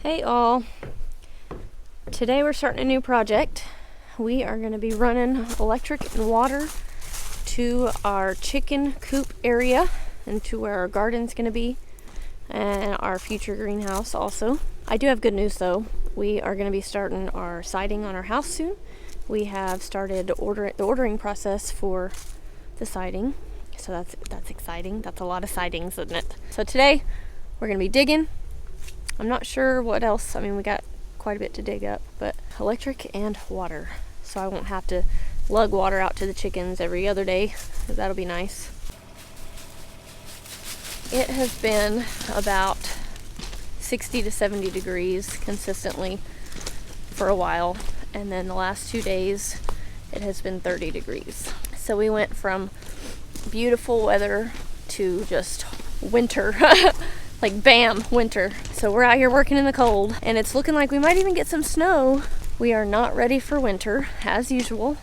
Hey all, today we're starting a new project. We are going to be running electric and water to our chicken coop area and to where our garden's going to be and our future greenhouse also. I do have good news though. We are going to be starting our siding on our house soon. We have started the ordering process for the siding, so that's exciting. That's a lot of sidings, isn't it? So today we're going to be digging. I'm not sure what else. I mean, we got quite a bit to dig up, but electric and water. So I won't have to lug water out to the chickens every other day. That'll be nice. It has been about 60 to 70 degrees consistently for a while. And then the last 2 days, it has been 30 degrees. So we went from beautiful weather to just winter. Like bam, winter. So we're out here working in the cold and it's looking like we might even get some snow. We are not ready for winter as usual.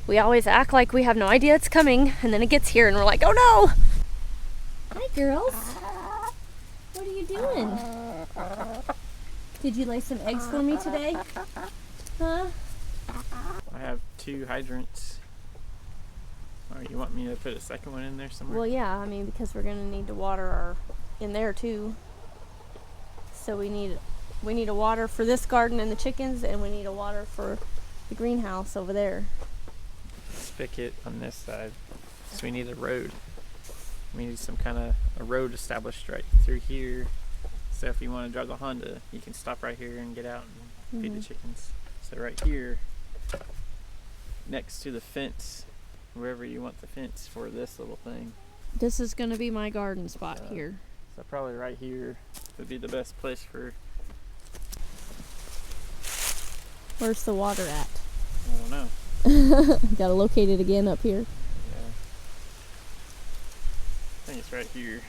We always act like we have no idea it's coming and then it gets here and we're like, oh no! Hi girls. What are you doing? Did you lay some eggs for me today? Huh? I have 2 hydrants. Oh, you want me to put a second one in there somewhere? Well, yeah, I mean, because we're gonna need to water our in there too. So we need a water for this garden and the chickens, and we need a water for the greenhouse over there. Spigot on this side. So we need a road. We need some kind of a road established right through here. So if you want to drive the Honda, you can stop right here and get out and feed the chickens. So right here, next to the fence, wherever you want the fence for this little thing. This is gonna be my garden spot here. So probably right here would be the best place for... Where's the water at? I don't know. Gotta locate it again up here. Yeah. I think it's right here.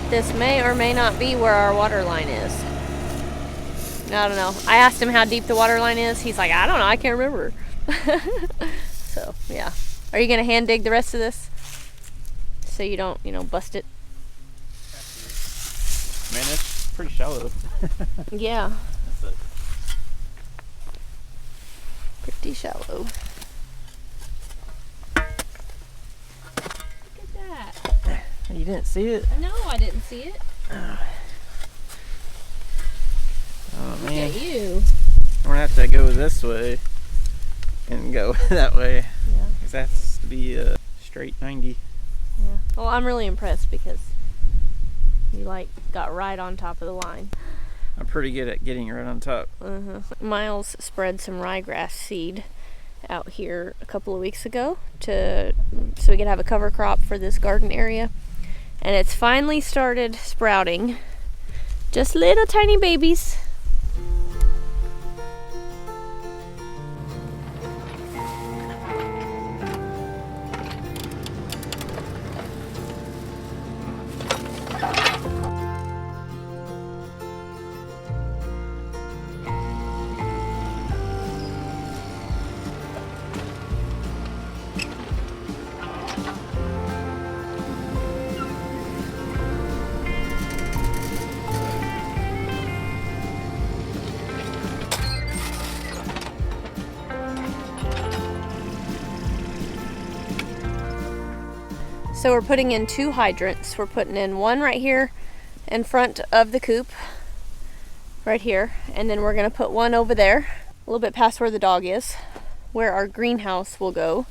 This may or may not be where our water line is. I don't know. I asked him how deep the water line is. He's like, I don't know. I can't remember. So, yeah. Are you going to hand dig the rest of this? So you don't, bust it? Man, it's pretty shallow. Yeah. That's it. Pretty shallow. Look at that. You didn't see it? No, I didn't see it. Oh Look man. at you. I'm gonna have to go this way and go that way. Yeah. Because that has to be a straight 90. Yeah. Well, I'm really impressed because you got right on top of the line. I'm pretty good at getting right on top. Miles spread some ryegrass seed out here a couple of weeks ago so we could have a cover crop for this garden area. And it's finally started sprouting. Just little tiny babies. So we're putting in 2 hydrants. We're putting in one right here in front of the coop, right here, and then we're gonna put one over there, a little bit past where the dog is, where our greenhouse will go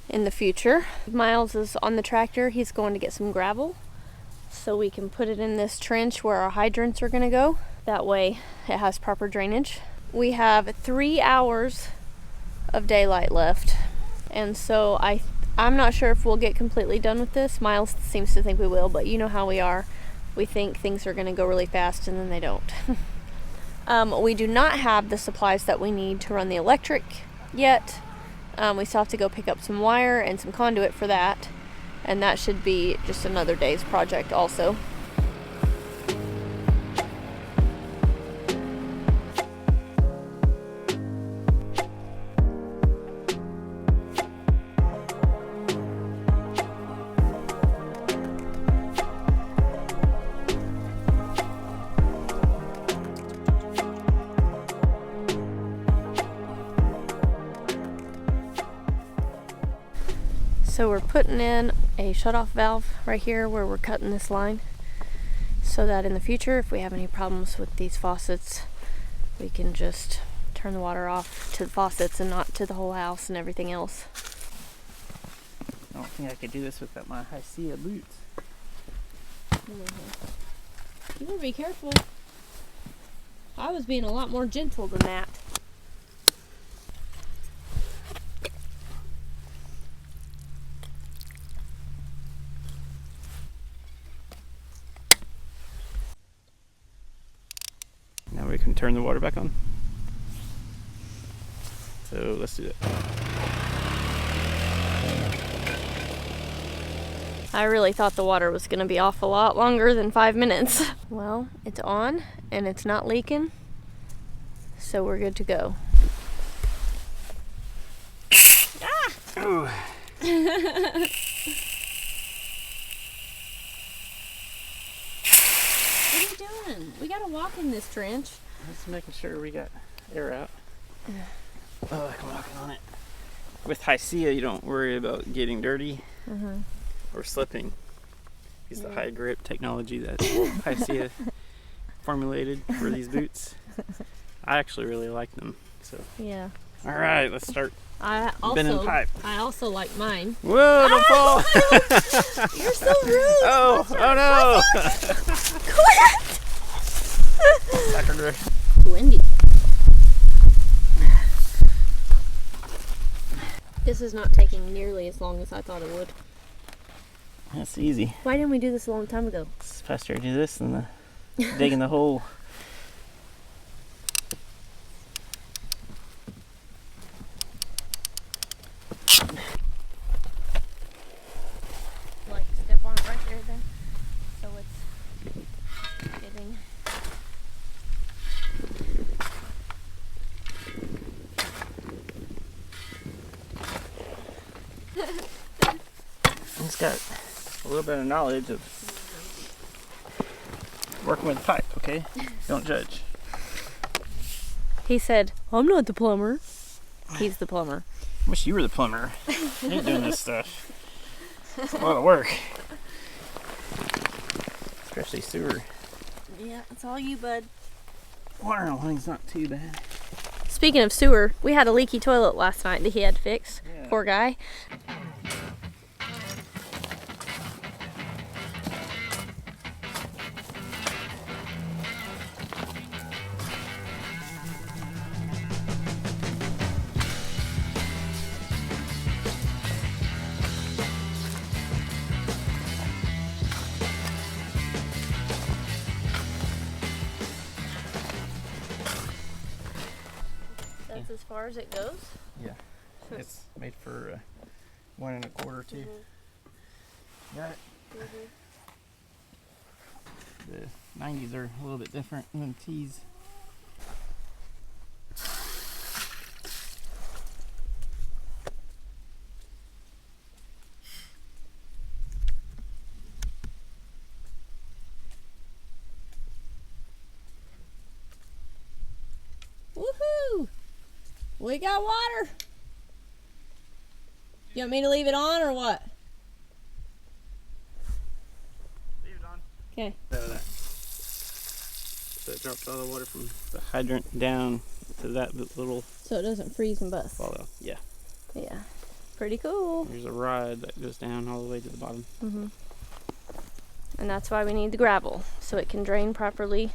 in the future. Miles is on the tractor. He's going to get some gravel so we can put it in this trench where our hydrants are gonna go. That way it has proper drainage. We have 3 hours of daylight left, and so I I'm not sure if we'll get completely done with this. Miles seems to think we will, but you know how we are. We think things are going to go really fast and then they don't. We do not have the supplies that we need to run the electric yet. We still have to go pick up some wire and some conduit for that. And that should be just another day's project also. So we're putting in a shutoff valve right here where we're cutting this line so that in the future, if we have any problems with these faucets, we can just turn the water off to the faucets and not to the whole house and everything else. I don't think I could do this without my Hydrants boots. You better be careful. I was being a lot more gentle than that. Now we can turn the water back on. So let's do that. I really thought the water was going to be off a lot longer than 5 minutes. Well, it's on and it's not leaking, so we're good to go. Ah! Oh. What are you doing? We gotta walk in this trench. Just making sure we got air out. Oh, I'm walking on it. With Hydrants, you don't worry about getting dirty or slipping. Use the high grip technology that Hydrants formulated for these boots. I actually really like them. So Yeah. all right, let's start I bending also pipe. like mine. Whoa! Don't fall! You're so rude. Oh! Oh no! Quit. Windy. This is not taking nearly as long as I thought it would. That's easy. Why didn't we do this a long time ago? It's faster to do this than digging the hole. Like step on it right there then, so it's getting. He's got a little bit of knowledge of working with pipe, okay? Don't judge. He said, "I'm not the plumber." He's the plumber. I wish you were the plumber. You ain't doing this stuff. It's a lot of work. Especially sewer. Yeah, it's all you, bud. Water line's not too bad. Speaking of sewer, we had a leaky toilet last night that he had fixed. Yeah. Poor guy. That's as far as it goes. Yeah. It's made for 1 1/4 too. Got it. The 90s are a little bit different than T's. Woohoo! We got water. You want me to leave it on or what? Leave it on. Okay. So it drops all the water from the hydrant down to that little So it doesn't freeze and bust. follow. Yeah. Yeah. Pretty cool. There's a rod that goes down all the way to the bottom. And that's why we need the gravel, so it can drain properly.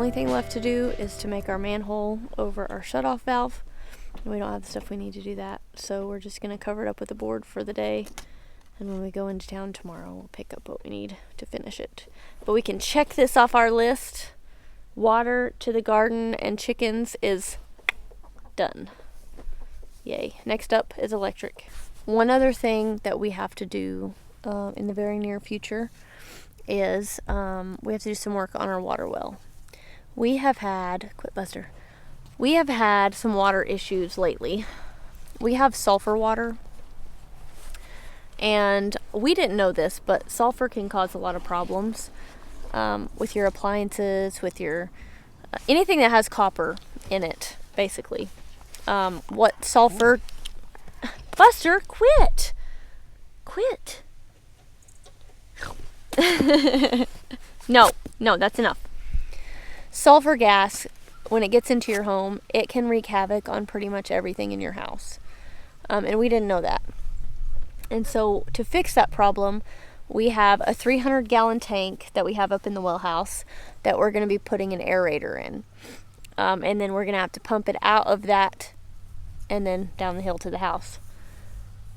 only thing left to do is to make our manhole over our shutoff valve. We don't have the stuff we need to do that, so we're just going to cover it up with a board for the day, and when we go into town tomorrow, we'll pick up what we need to finish it. But we can check this off our list. Water to the garden and chickens is done. Yay. Next up is electric. One other thing that we have to do in the very near future is we have to do some work on our water well. We have had some water issues lately. We have sulfur water, and we didn't know this, but sulfur can cause a lot of problems with your appliances, with your anything that has copper in it, basically. What sulfur... Buster, quit! No, that's enough. Sulfur gas, when it gets into your home, it can wreak havoc on pretty much everything in your house. And we didn't know that. And so to fix that problem, we have a 300-gallon tank that we have up in the well house that we're going to be putting an aerator in. And then we're going to have to pump it out of that and then down the hill to the house.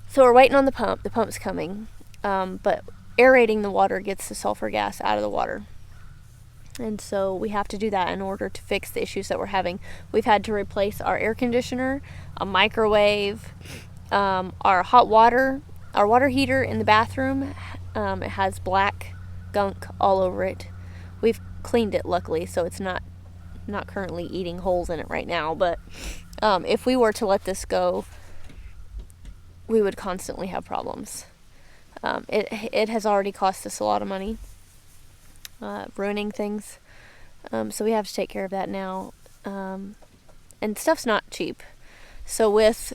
So we're waiting on the pump. The pump's coming. But aerating the water gets the sulfur gas out of the water. And so we have to do that in order to fix the issues that we're having. We've had to replace our air conditioner, a microwave, our hot water, our water heater in the bathroom. It has black gunk all over it. We've cleaned it, luckily, so it's not currently eating holes in it right now. But if we were to let this go, we would constantly have problems. It has already cost us a lot of money, ruining things. So we have to take care of that now. And stuff's not cheap. So with,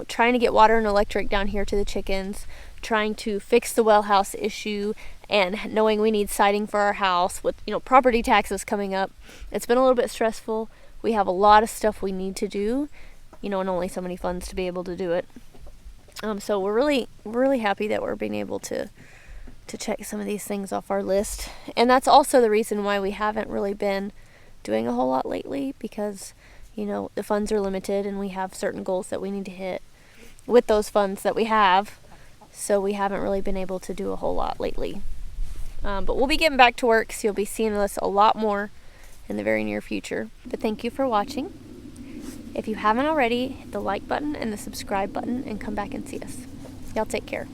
trying to get water and electric down here to the chickens, trying to fix the well house issue, and knowing we need siding for our house with, property taxes coming up, it's been a little bit stressful. We have a lot of stuff we need to do, and only so many funds to be able to do it. So we're really happy that we're being able to check some of these things off our list. And that's also the reason why we haven't really been doing a whole lot lately, because, the funds are limited and we have certain goals that we need to hit with those funds that we have. So we haven't really been able to do a whole lot lately. But we'll be getting back to work, so you'll be seeing us a lot more in the very near future. But thank you for watching. If you haven't already, hit the like button and the subscribe button and come back and see us. Y'all take care.